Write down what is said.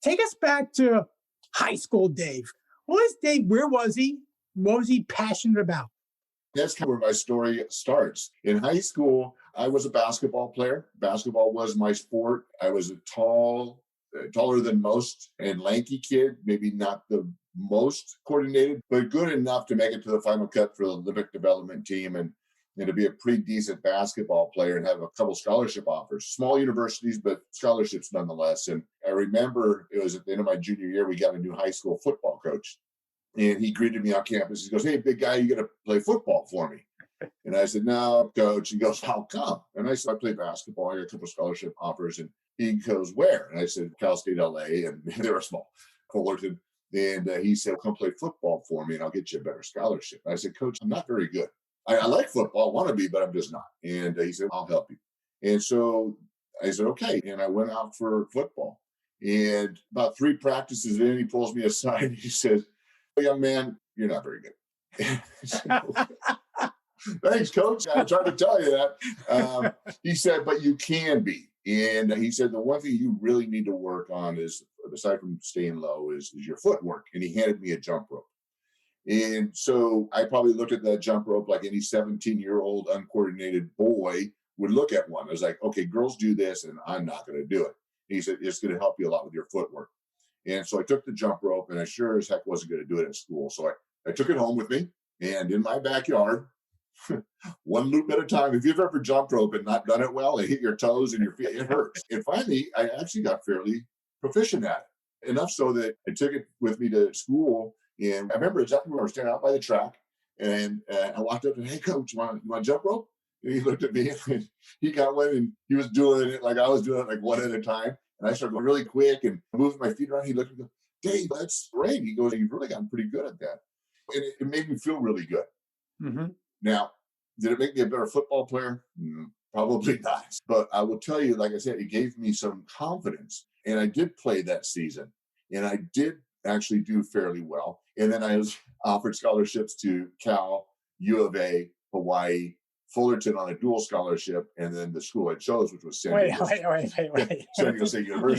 Take us back to high school, Dave. Where was he? What was he passionate about? That's kind of where my story starts. In high school, I was a basketball player. Basketball was my sport. I was a taller than most and lanky kid, maybe not the most coordinated, but good enough to make it to the final cut for the Olympic development team and to be a pretty decent basketball player and have a couple scholarship offers. Small universities, but scholarships nonetheless. And I remember it was at the end of my junior year, we got a new high school football coach. And he greeted me on campus. He goes, "Hey, big guy, you got to play football for me." And I said, "No, coach." He goes, "How come?" And I said, "I play basketball. I got a couple scholarship offers." And he goes, "Where?" And I said, "Cal State, LA." And they were small, Fullerton. And he said, "Come play football for me and I'll get you a better scholarship." And I said, "Coach, I'm not very good. I like football, want to be, but I'm just not." And he said, "I'll help you." And so I said, "Okay." And I went out for football. And about 3 practices in, he pulls me aside and he says, "Young man, you're not very good." So, thanks, coach. I tried to tell you that. He said, "But you can be." And he said, "The one thing you really need to work on is, aside from staying low, is your footwork." And he handed me a jump rope. And so I probably looked at that jump rope like any 17-year-old uncoordinated boy would look at one. I was like, okay, girls do this and I'm not going to do it. And he said, "It's going to help you a lot with your footwork." And so I took the jump rope, and I sure as heck wasn't going to do it at school. So I took it home with me, and in my backyard, one loop at a time. If you've ever jumped rope and not done it well, it hit your toes and your feet, it hurts. And finally, I actually got fairly proficient at it, enough so that I took it with me to school. And I remember exactly when I was standing out by the track, and I walked up and, "Hey, coach, you want to jump rope?" And he looked at me, and he got one, and he was doing it like I was doing it, like one at a time. And I started going really quick and moving my feet around. He looked at me and goes, "Dave, that's great." He goes, "You've really gotten pretty good at that." And it made me feel really good. Mm-hmm. Now, did it make me a better football player? Probably not. But I will tell you, like I said, it gave me some confidence. And I did play that season. And I did actually do fairly well. And then I was offered scholarships to Cal, U of A, Hawaii, Fullerton on a dual scholarship, and then the school I chose, which was San Diego State University.